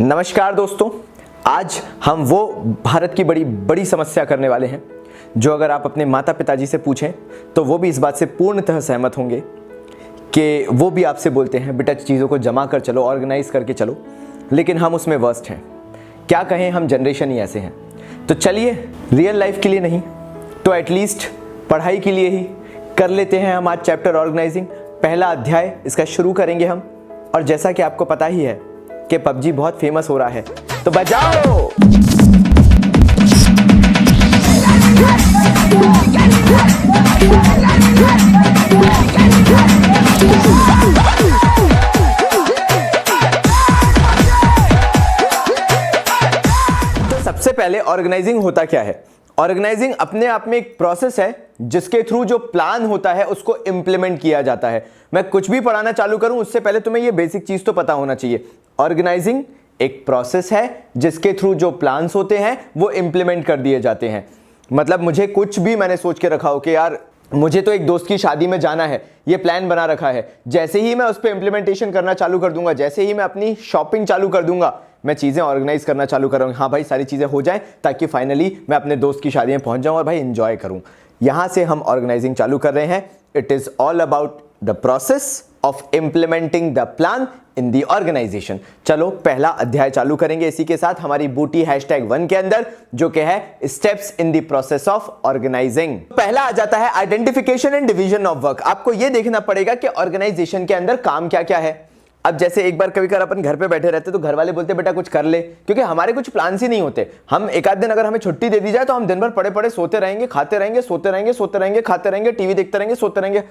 नमस्कार दोस्तों, आज हम वो भारत की बड़ी बड़ी समस्या करने वाले हैं जो अगर आप अपने माता पिताजी से पूछें तो वो भी इस बात से पूर्णतः सहमत होंगे कि वो भी आपसे बोलते हैं बेटा चीज़ों को जमा कर चलो, ऑर्गेनाइज करके चलो, लेकिन हम उसमें वर्स्ट हैं। क्या कहें, हम जनरेशन ही ऐसे हैं। तो चलिए रियल लाइफ के लिए नहीं तो एटलीस्ट पढ़ाई के लिए ही कर लेते हैं हम आज चैप्टर ऑर्गेनाइजिंग। पहला अध्याय इसका शुरू करेंगे हम। और जैसा कि आपको पता ही है कि पबजी बहुत फेमस हो रहा है, तो बजाओ। तो सबसे पहले ऑर्गेनाइजिंग होता क्या है? ऑर्गेनाइजिंग अपने आप में एक प्रोसेस है जिसके थ्रू जो प्लान होता है उसको इंप्लीमेंट किया जाता है। मैं कुछ भी पढ़ाना चालू करूं उससे पहले तुम्हें ये बेसिक चीज तो पता होना चाहिए। ऑर्गेनाइजिंग एक प्रोसेस है जिसके थ्रू जो प्लान्स होते हैं वो इंप्लीमेंट कर दिए जाते हैं। मतलब मुझे कुछ भी मैंने सोच के रखा हो कि यार मुझे तो एक दोस्त की शादी में जाना है, ये प्लान बना रखा है, जैसे ही मैं उस पर इंप्लीमेंटेशन करना चालू कर दूंगा, जैसे ही मैं अपनी शॉपिंग चालू कर दूंगा, मैं चीज़ें ऑर्गेनाइज करना चालू कर रहा हूँ। हाँ भाई, सारी चीज़ें हो जाएं ताकि फाइनली मैं अपने दोस्त की शादी में पहुंच जाऊं और भाई एंजॉय करूं। यहां से हम ऑर्गेनाइजिंग चालू कर रहे हैं। It is all about the process of implementing the plan in the organisation. चलो पहला अध्याय चालू करेंगे इसी के साथ हमारी बूटी #1 के अंदर, जो कि है steps in the process of organising. पहला आ जाता है identification and division of work. आपको यह देखना पड़ेगा कि ऑर्गेनाइजेशन के अंदर काम क्या क्या है। अब जैसे एक बार कभी अपन घर पे बैठे रहते तो घर वाले बोलते बेटा कुछ कर ले, क्योंकि हमारे कुछ प्लान ही नहीं होते। हम एक आध दिन अगर हमें छुट्टी दे दी जाए तो हम दिन भर पड़े पड़े सोते रहेंगे, खाते रहेंगे, सोते रहेंगे, सोते रहेंगे, खाते रहेंगे, टीवी देखते रहेंगे, सोते रहेंगे,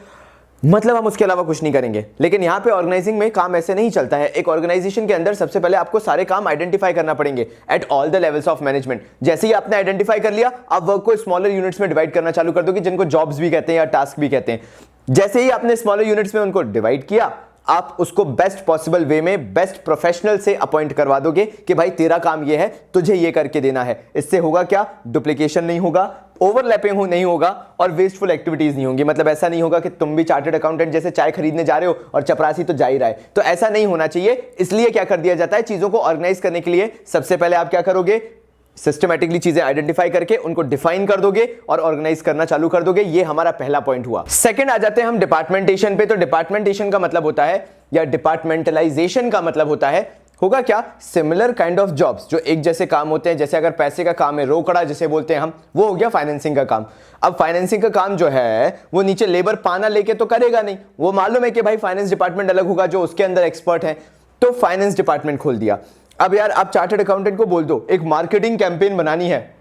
मतलब हम उसके अलावा कुछ नहीं करेंगे। लेकिन यहाँ पे ऑर्गेनाइजिंग में काम ऐसे नहीं चलता है। एक ऑर्गेनाइजेशन के अंदर सबसे पहले आपको सारे काम आइडेंटिफाई करना पड़ेंगे at all the levels of management. जैसे ही आपने आइडेंटिफाई कर लिया, आप वर्क को स्मॉलर यूनिट्स में डिवाइड करना चालू कर दोगे, जिनको जॉब्स भी कहते हैं या टास्क भी कहते हैं। जैसे ही आपने स्मॉलर यूनिट्स में उनको डिवाइड किया, आप उसको बेस्ट पॉसिबल वे में बेस्ट प्रोफेशनल से अपॉइंट करवा दोगे कि भाई तेरा काम ये है, तुझे ये करके देना है। इससे होगा क्या? डुप्लीकेशन नहीं होगा, ओवरलैपिंग नहीं होगा और वेस्टफुल एक्टिविटीज नहीं होंगी। मतलब ऐसा नहीं होगा कि तुम भी चार्टर्ड अकाउंटेंट जैसे चाय खरीदने जा रहे हो और चपरासी तो जा ही रहा है, तो ऐसा नहीं होना चाहिए। इसलिए क्या कर दिया जाता है, चीजों को ऑर्गेनाइज करने के लिए सबसे पहले आप क्या करोगे, सिस्टमैटिकली चीजें आइडेंटिफाई करके उनको डिफाइन कर दोगे और ऑर्गेनाइज करना चालू कर दोगे। ये हमारा पहला पॉइंट हुआ। सेकंड आ जाते हैं हम डिपार्टमेंटेशन पे। तो डिपार्टमेंटेशन का मतलब होता है, या डिपार्टमेंटलाइजेशन का मतलब होता है, होगा क्या, सिमिलर काइंड ऑफ जॉब्स जो एक जैसे काम होते हैं। जैसे अगर पैसे का काम है, रोकड़ा जिसे बोलते हैं हम, वो हो गया फाइनेंसिंग का काम। अब फाइनेंसिंग का काम जो है वो नीचे लेबर पाना लेके तो करेगा नहीं, वो मालूम है कि भाई फाइनेंस डिपार्टमेंट अलग होगा जो उसके अंदर एक्सपर्ट है, तो फाइनेंस डिपार्टमेंट खोल दिया। अब यार आप चार्टर्ड अकाउंटेंट को बोल दो एक मार्केटिंग कैंपेन बनानी है,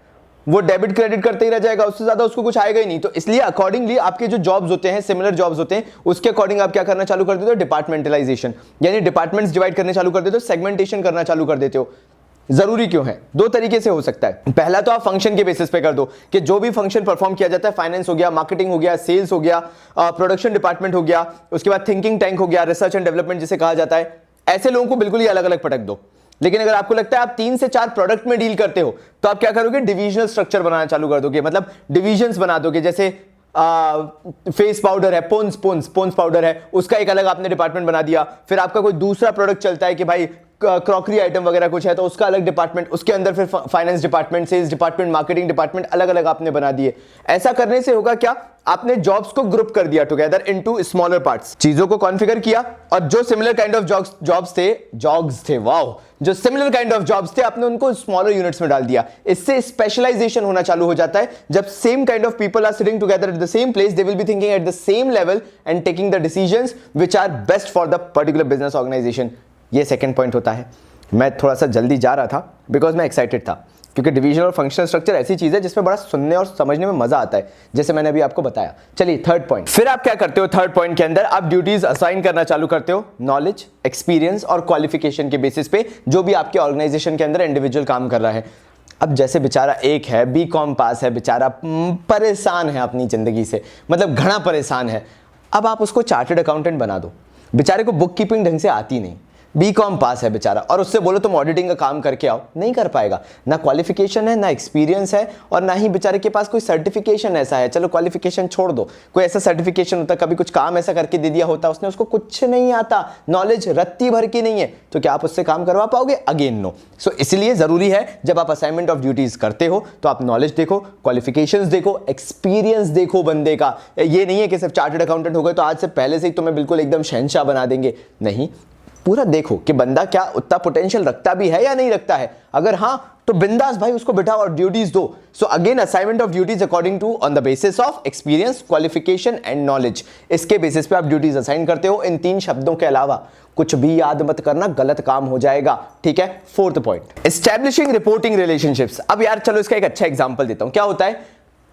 वो डेबिट क्रेडिट करते ही रह जाएगा, उससे ज्यादा उसको कुछ आएगा ही नहीं। तो इसलिए अकॉर्डिंगली आपके जो जॉब्स होते हैं, सिमिलर जॉब्स होते हैं, उसके अकॉर्डिंग आप क्या करना चालू कर देते हो, डिपार्टमेंटलाइजेशन, यानी डिपार्टमेंट्स डिवाइड करने चालू कर देते हो, सेगमेंटेशन करना चालू कर देते हो। जरूरी क्यों है? दो तरीके से हो सकता है। पहला तो आप फंक्शन के बेसिस पे कर दो कि जो भी फंक्शन परफॉर्म किया जाता है, फाइनेंस हो गया, मार्केटिंग हो गया, सेल्स हो गया, प्रोडक्शन डिपार्टमेंट हो गया, उसके बाद थिंकिंग टैंक हो गया, रिसर्च एंड डेवलपमेंट जिसे कहा जाता है, ऐसे लोगों को बिल्कुल ही अलग अलग पटक दो। लेकिन अगर आपको लगता है आप 3 से 4 प्रोडक्ट में डील करते हो, तो आप क्या करोगे, डिविजनल स्ट्रक्चर बनाना चालू कर दोगे। मतलब डिविजन्स बना दोगे। जैसे फेस पाउडर है, पोन्स पाउडर है, उसका एक अलग आपने डिपार्टमेंट बना दिया। फिर आपका कोई दूसरा प्रोडक्ट चलता है कि भाई क्रॉकरी आइटम वगैरह कुछ है, तो उसका अलग डिपार्टमेंट, उसके अंदर फिर finance department, sales department, marketing department, अलग अलग आपने बना दिए। ऐसा करने से होगा क्या, आपने जॉब्स को ग्रुप कर दिया टुगेदर इनटू स्मॉलर पार्ट्स, चीजों को कॉन्फ़िगर किया, और जो सिमिलर काइंड ऑफ जॉब्स थे, वाओ, जो सिमिलर काइंड ऑफ जॉब्स थे, आपने उनको स्मॉलर यूनिट्स में डाल दिया। इससे स्पेशलाइजेशन होना चालू हो जाता है। जब same kind of people are sitting together at the same place, they will be thinking at the same level and taking the decisions which are best for the particular business organisation. ये second point होता है। मैं थोड़ा सा जल्दी जा रहा था बिकॉज मैं एक्साइटेड था, क्योंकि डिवीजन और फंक्शनल स्ट्रक्चर ऐसी चीज है जिसमें बड़ा सुनने और समझने में मजा आता है, जैसे मैंने अभी आपको बताया। चलिए थर्ड पॉइंट। फिर आप क्या करते हो, थर्ड पॉइंट के अंदर आप ड्यूटीज असाइन करना चालू करते हो, नॉलेज, एक्सपीरियंस और क्वालिफिकेशन के बेसिस पे, जो भी आपके ऑर्गेनाइजेशन के अंदर इंडिविजुअल काम कर रहा है। अब जैसे बेचारा एक है, बीकॉम पास है, बेचारा परेशान है अपनी जिंदगी से, मतलब घना परेशान है। अब आप उसको चार्टर्ड अकाउंटेंट बना दो। बेचारे को बुक कीपिंग ढंग से आती नहीं, बीकॉम पास है बेचारा, और उससे बोलो तुम ऑडिटिंग का काम करके आओ, नहीं कर पाएगा। ना क्वालिफिकेशन है, ना एक्सपीरियंस है, और ना ही बेचारे के पास कोई सर्टिफिकेशन ऐसा है। चलो क्वालिफिकेशन छोड़ दो, कोई ऐसा सर्टिफिकेशन होता, कभी कुछ काम ऐसा करके दे दिया होता उसने, उसको कुछ नहीं आता, नॉलेज रत्ती भर की नहीं है, तो क्या आप उससे काम करवा पाओगे? Again no. सो इसलिए जरूरी है जब आप असाइनमेंट ऑफ ड्यूटीज करते हो तो आप नॉलेज देखो, क्वालिफिकेशंस देखो, एक्सपीरियंस देखो बंदे का। ये नहीं है कि सिर्फ चार्टर्ड अकाउंटेंट हो गए तो आज से पहले से ही तुम्हें बिल्कुल एकदम शहंशाह बना देंगे, नहीं। पूरा देखो कि बंदा क्या उतना पोटेंशियल रखता भी है या नहीं रखता है। अगर हाँ तो बिंदास भाई उसको बिठाओ और ड्यूटीज दो। So again assignment of duties according to on the basis of experience, qualification and knowledge, इसके बेसिस पे आप ड्यूटीज असाइन करते हो। इन 3 शब्दों के अलावा कुछ भी याद मत करना, गलत काम हो जाएगा, ठीक है। 4th point, establishing reporting relationships. अब यार चलो इसका एक अच्छा एग्जांपल देता हूं। क्या होता है,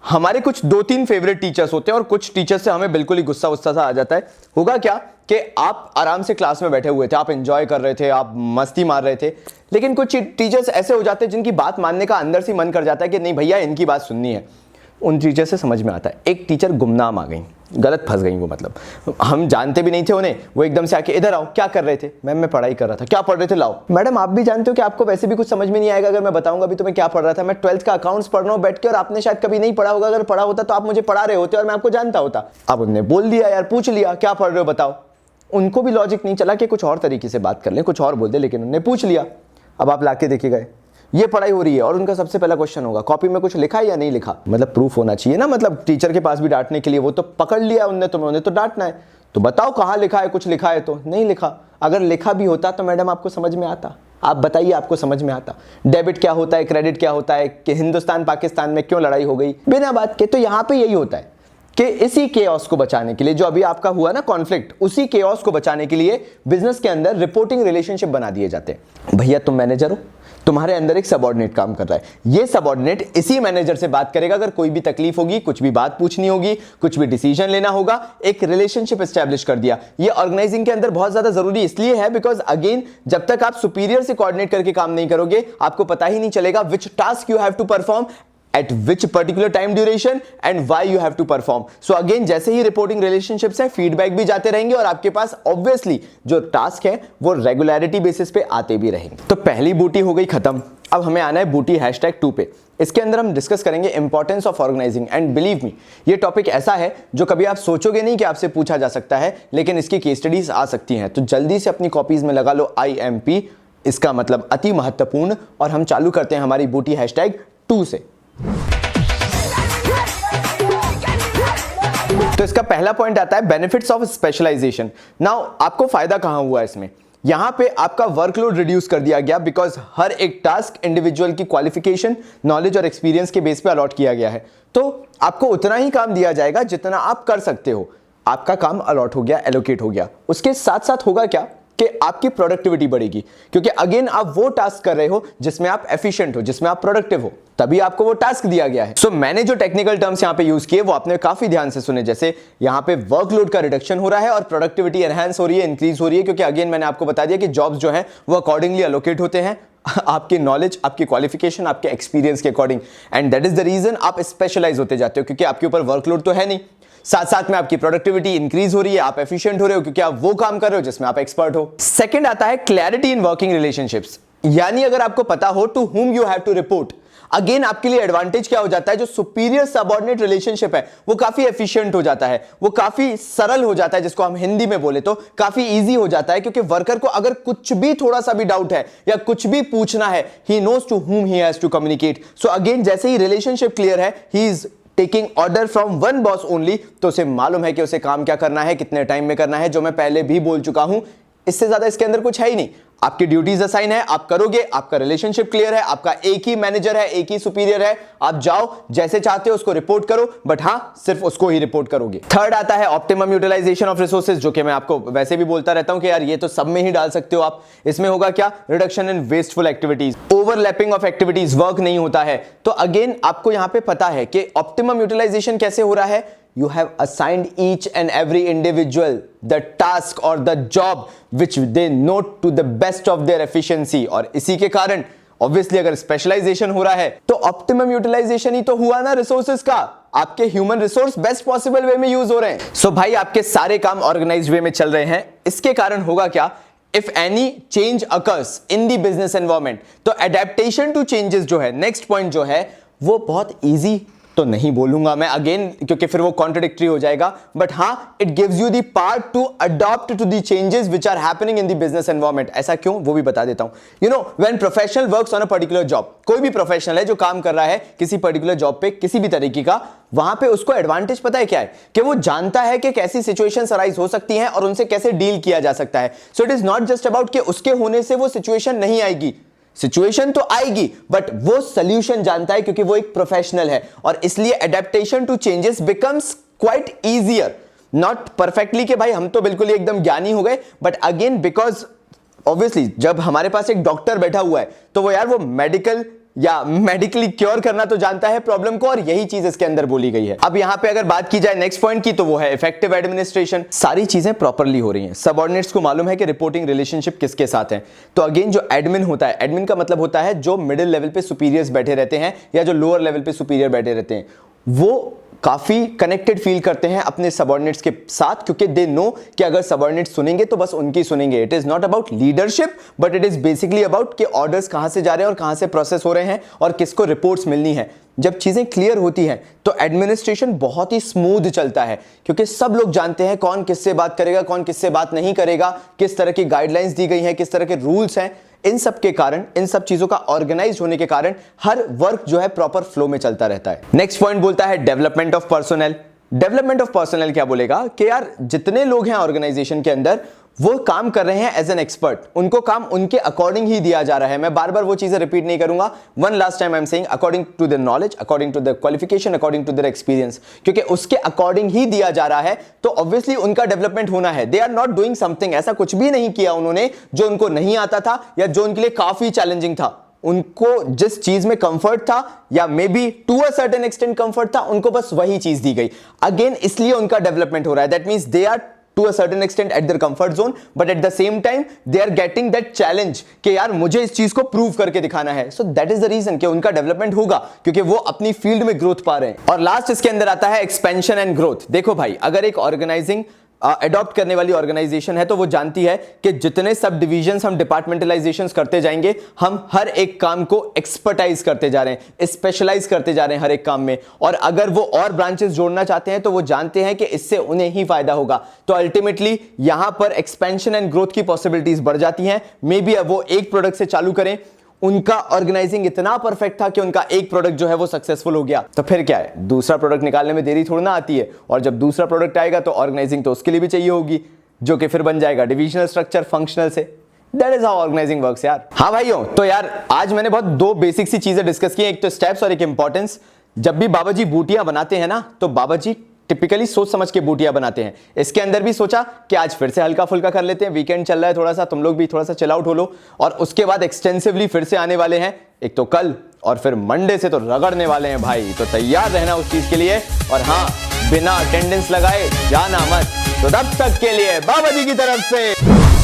हमारे कुछ 2-3 फेवरेट टीचर्स होते हैं और कुछ टीचर्स से हमें बिल्कुल ही गुस्सा वुस्सा सा आ जाता है। होगा क्या कि आप आराम से क्लास में बैठे हुए थे, आप एंजॉय कर रहे थे, आप मस्ती मार रहे थे, लेकिन कुछ टीचर्स ऐसे हो जाते हैं जिनकी बात मानने का अंदर से मन कर जाता है कि नहीं भैया इनकी बात सुननी है। उन टीचर से समझ में आता है। एक टीचर गुमनाम आ गई, गलत फंस गई वो, मतलब हम जानते भी नहीं थे उन्हें, वो एकदम से आके इधर आओ, क्या कर रहे थे? मैम मैं पढ़ाई कर रहा था। क्या पढ़ रहे थे? लाओ। मैडम आप भी जानते हो कि आपको वैसे भी कुछ समझ में नहीं आएगा अगर मैं बताऊंगा भी तुम्हें क्या पढ़ रहा था। मैं 12th का अकाउंट्स पढ़ रहा हूँ बैठ के, और आपने शायद कभी नहीं पढ़ा होगा। अगर पढ़ा होता तो आप मुझे पढ़ा रहे होते और मैं आपको जानता होता। अब उन्होंने बोल दिया यार, पूछ लिया क्या पढ़ रहे हो बताओ। उनको भी लॉजिक नहीं चला कि कुछ और तरीके से बात कर लें, कुछ और बोल दे, लेकिन उन्होंने पूछ लिया। अब आप लाके देखे गए, ये पढ़ाई हो रही है और उनका सबसे पहला क्वेश्चन होगा कॉपी में कुछ लिखा है या नहीं लिखा। मतलब प्रूफ होना चाहिए ना, मतलब टीचर के पास भी डांटने के लिए। वो तो पकड़ लिया उन्होंने तुम्हें, उन्हें तो डांटना है, तो बताओ कहाँ लिखा है, कुछ लिखा है तो नहीं लिखा। अगर लिखा भी होता तो मैडम आपको समझ में आता, आप बताइए आपको समझ में आता डेबिट क्या होता है, क्रेडिट क्या होता है, कि हिंदुस्तान पाकिस्तान में क्यों लड़ाई हो गई बिना बात के। तो यहाँ पे यही होता है कि इसी केओस को बचाने के लिए, जो अभी आपका हुआ ना कॉन्फ्लिक्ट, उसी केओस को बचाने के लिए बिजनेस के अंदर रिपोर्टिंग रिलेशनशिप बना दिए जाते हैं। भैया तुम मैनेजर हो, तुम्हारे अंदर एक सबऑर्डिनेट काम कर रहा है, ये सबऑर्डिनेट इसी मैनेजर से बात करेगा अगर कोई भी तकलीफ होगी, कुछ भी बात पूछनी होगी, कुछ भी डिसीजन लेना होगा। एक रिलेशनशिप एस्टैब्लिश कर दिया। ये ऑर्गेनाइजिंग के अंदर बहुत ज्यादा जरूरी इसलिए है बिकॉज अगेन जब तक आप सुपीरियर से कोऑर्डिनेट करके काम नहीं करोगे, आपको पता ही नहीं चलेगा which task you have to perform at which particular time duration and why you have to perform. So again जैसे ही रिपोर्टिंग रिलेशनशिप्स हैं, फीडबैक भी जाते रहेंगे और आपके पास ऑब्वियसली जो टास्क है वो रेगुलरिटी बेसिस पे आते भी रहेंगे। तो पहली बूटी हो गई खत्म। अब हमें आना है बूटी #2 पे। इसके अंदर हम डिस्कस करेंगे importance of organising. And believe me, ये टॉपिक ऐसा है जो कभी आप सोचोगे नहीं कि आपसे पूछा जा सकता है, लेकिन इसकी केस स्टडीज आ सकती हैं। तो जल्दी से अपनी कॉपीज में लगा लो IMP, इसका मतलब अति महत्वपूर्ण। और हम चालू करते हैं हमारी बूटी #2 से। तो इसका पहला पॉइंट आता है बेनिफिट्स ऑफ स्पेशलाइजेशन। नाउ आपको फायदा कहां हुआ इसमें? यहां पे आपका वर्कलोड रिड्यूस कर दिया गया बिकॉज हर एक टास्क इंडिविजुअल की क्वालिफिकेशन, नॉलेज और एक्सपीरियंस के बेस पे अलॉट किया गया है। तो आपको उतना ही काम दिया जाएगा जितना आप कर सकते हो। आपका काम अलॉट हो गया, एलोकेट हो गया। उसके साथ साथ होगा क्या कि आपकी प्रोडक्टिविटी बढ़ेगी, क्योंकि अगेन आप वो टास्क कर रहे हो जिसमें आप एफिशिएंट हो, जिसमें आप प्रोडक्टिव हो, तभी आपको वो टास्क दिया गया है। सो मैंने जो टेक्निकल टर्म्स यहां पे यूज किए वो आपने काफी ध्यान से सुने। जैसे यहां पे वर्कलोड का रिडक्शन हो रहा है और प्रोडक्टिविटी एनहांस हो रही है, इंक्रीज हो रही है, क्योंकि अगेन मैंने आपको बता दिया कि जॉब्स जो है वो अकॉर्डिंगली एलोकेट होते हैं आपकी नॉलेज, आपकी क्वालिफिकेशन, आपके एक्सपीरियंस के according. And that is the reason आप स्पेशलाइज होते जाते हो, क्योंकि आपके ऊपर वर्कलोड तो है नहीं, साथ साथ में आपकी प्रोडक्टिविटी इंक्रीज हो रही है, आप एफिशिएंट हो रहे हो क्योंकि आप वो काम कर रहे हो जिसमें आप एक्सपर्ट हो। सेकंड आता है क्लैरिटी इन वर्किंग रिलेशनशिप्स, यानी अगर आपको पता हो to whom you have to report. Again आपके लिए एडवांटेज क्या हो जाता है, जो सुपीरियर सबऑर्डिनेट रिलेशनशिप है वो काफी एफिशिएंट हो जाता है, वो काफी सरल हो जाता है, जिसको हम हिंदी में बोले तो काफी इजी हो जाता है, क्योंकि वर्कर को अगर कुछ भी थोड़ा सा भी डाउट है या कुछ भी पूछना है, ही knows to whom he has to communicate. So again जैसे ही रिलेशनशिप क्लियर है, he is taking order from one boss only, तो उसे मालूम है कि उसे काम क्या करना है, कितने टाइम में करना है, जो मैं पहले भी बोल चुका हूं। इससे ज्यादा इसके अंदर कुछ है ही नहीं। आपकी ड्यूटीज असाइन है, आप करोगे, आपका रिलेशनशिप क्लियर है, आपका एक ही मैनेजर है, एक ही सुपीरियर है, आप जाओ जैसे चाहते हो उसको रिपोर्ट करो, बट हां सिर्फ उसको ही रिपोर्ट करोगे। थर्ड आता है ऑप्टिमम यूटिलाइजेशन ऑफ रिसोर्सेज, जो कि मैं आपको वैसे भी बोलता रहता हूं कि यार ये तो सब में ही डाल सकते हो आप। इसमें होगा क्या, reduction in wasteful activities, overlapping of activities, work नहीं होता है। तो अगेन आपको यहां पे पता है कि ऑप्टिमम यूटिलाइजेशन कैसे हो रहा है। You have assigned each and every individual the task or the job which they note to the best of their efficiency, और इसी के कारण ऑब्वियसली अगर स्पेशलाइजेशन हो रहा है तो ऑप्टिमम यूटिलाइजेशन ही तो हुआ ना रिसोर्सेज का। आपके human resource best possible way में यूज हो रहे हैं। सो भाई आपके सारे काम ऑर्गेनाइज्ड वे में चल रहे हैं। इसके कारण होगा क्या, if any change occurs in the business environment, तो एडेप्टेशन टू चेंजेस जो है, नेक्स्ट पॉइंट जो है वो बहुत इजी तो नहीं बोलूंगा मैं अगेन, क्योंकि फिर वो कॉन्ट्रडिक्टरी हो जाएगा, बट हां it gives you the part to adopt to the changes which are happening in the business environment. ऐसा क्यों, वो भी बता देता हूं। You know when professional works on a particular job, कोई भी प्रोफेशनल है जो काम कर रहा है किसी पर्टिकुलर जॉब पे किसी भी तरीके का, वहां पे उसको एडवांटेज पता है क्या है, कि वो जानता है कि कैसी सिचुएशंस अराइज हो सकती हैं और उनसे कैसे डील किया जा सकता है। So it is not just about कि उसके होने से वो सिचुएशन नहीं आएगी, सिचुएशन तो आएगी बट वो सॉल्यूशन जानता है क्योंकि वो एक प्रोफेशनल है, और इसलिए adaptation to changes becomes quite easier. Not perfectly कि भाई हम तो बिल्कुल ही एकदम ज्ञानी हो गए, बट अगेन बिकॉज ऑब्वियसली जब हमारे पास एक डॉक्टर बैठा हुआ है तो वो यार वो मेडिकली क्योर करना तो जानता है प्रॉब्लम को, और यही चीज इसके अंदर बोली गई है। अब यहां पे अगर बात की जाए नेक्स्ट पॉइंट की, तो वो है इफेक्टिव एडमिनिस्ट्रेशन। सारी चीजें प्रॉपर्ली हो रही हैं, सबऑर्डिनेट्स को मालूम है कि रिपोर्टिंग रिलेशनशिप किसके साथ है। तो अगेन जो एडमिन होता है, एडमिन का मतलब होता है जो मिडिल लेवल पे सुपीरियर्स बैठे रहते हैं या जो लोअर लेवल पे सुपीरियर बैठे रहते हैं, वो काफी कनेक्टेड फील करते हैं अपने सबऑर्डिनेट्स के साथ, क्योंकि दे नो कि अगर सबऑर्डिनेट्स सुनेंगे तो बस उनकी सुनेंगे। It is not about leadership but it is basically about कि ऑर्डर्स कहां से जा रहे हैं और कहां से प्रोसेस हो रहे हैं और किसको रिपोर्ट्स मिलनी है। जब चीजें क्लियर होती हैं तो एडमिनिस्ट्रेशन बहुत ही स्मूथ चलता है, क्योंकि सब लोग जानते हैं कौन किससे बात करेगा, कौन किससे बात नहीं करेगा, किस तरह की गाइडलाइंस दी गई हैं, किस तरह के रूल्स हैं। इन सब के कारण, इन सब चीजों का ऑर्गेनाइज होने के कारण हर वर्क जो है प्रॉपर फ्लो में चलता रहता है। नेक्स्ट पॉइंट बोलता है development of personal. Development of personal क्या बोलेगा कि यार जितने लोग हैं ऑर्गेनाइजेशन के अंदर वो काम कर रहे हैं एज एन एक्सपर्ट, उनको काम उनके अकॉर्डिंग ही दिया जा रहा है। मैं बार बार वो चीजें रिपीट नहीं करूंगा, one last time I am saying according to the knowledge, according to the qualification, according to their experience, क्योंकि उसके अकॉर्डिंग ही दिया जा रहा है तो ऑब्वियसली उनका डेवलपमेंट होना है। They are not doing something, ऐसा कुछ भी नहीं किया उन्होंने जो उनको नहीं आता था या जो उनके लिए काफी चैलेंजिंग था। उनको जिस चीज में कंफर्ट था या maybe to a certain extent comfort था, उनको बस वही चीज दी गई। अगेन इसलिए उनका डेवलपमेंट हो रहा है। That means they are to a certain extent at their comfort zone, but at the same time they are getting that challenge कि यार मुझे इस चीज को प्रूव करके दिखाना है। So that is the reason कि उनका डेवलपमेंट होगा क्योंकि वो अपनी फील्ड में ग्रोथ पा रहे हैं। और लास्ट इसके अंदर आता है एक्सपेंशन एंड ग्रोथ। देखो भाई, अगर एक ऑर्गेनाइजिंग अडॉप्ट करने वाली ऑर्गेनाइजेशन है तो वो जानती है कि जितने सब डिविजन्स हम डिपार्टमेंटलाइजेशंस करते जाएंगे, हम हर एक काम को एक्सपर्टाइज करते जा रहे हैं, स्पेशलाइज करते जा रहे हैं हर एक काम में। और अगर वो और ब्रांचेस जोड़ना चाहते हैं तो वो जानते हैं कि इससे उन्हें ही फायदा होगा। तो अल्टीमेटली यहां पर एक्सपेंशन एंड ग्रोथ की पॉसिबिलिटीज बढ़ जाती हैं। मे बी अब वो एक प्रोडक्ट से चालू करें, उनका ऑर्गेनाइजिंग इतना परफेक्ट था कि उनका एक प्रोडक्ट जो है वो सक्सेसफुल हो गया, तो फिर क्या है, दूसरा प्रोडक्ट निकालने में देरी थोड़ी ना आती है। और जब दूसरा प्रोडक्ट आएगा तो ऑर्गेनाइजिंग तो उसके लिए भी चाहिए होगी, जो कि फिर बन जाएगा डिविजनल स्ट्रक्चर फंक्शनल से। That is how organising works यार। हाँ भाइयों, तो यार आज मैंने बहुत दो बेसिक सी चीजें डिस्कस की, एक तो स्टेप्स और एक इंपॉर्टेंस। जब भी बाबा जी बूटियां बनाते हैं ना, तो बाबा जी टिपिकली सोच समझ के बूटियां बनाते हैं। इसके अंदर भी सोचा कि आज फिर से हल्का फुल्का कर लेते हैं, वीकेंड चल रहा है थोड़ा सा, तुम लोग भी थोड़ा सा चिल आउट हो लो। और उसके बाद एक्सटेंसिवली फिर से आने वाले हैं, एक तो कल और फिर मंडे से तो रगड़ने वाले हैं भाई। तो तैयार रहना उस चीज के लिए। और हाँ, बिना अटेंडेंस लगाए जाना मत। तो तब तक के लिए बाबा जी की तरफ से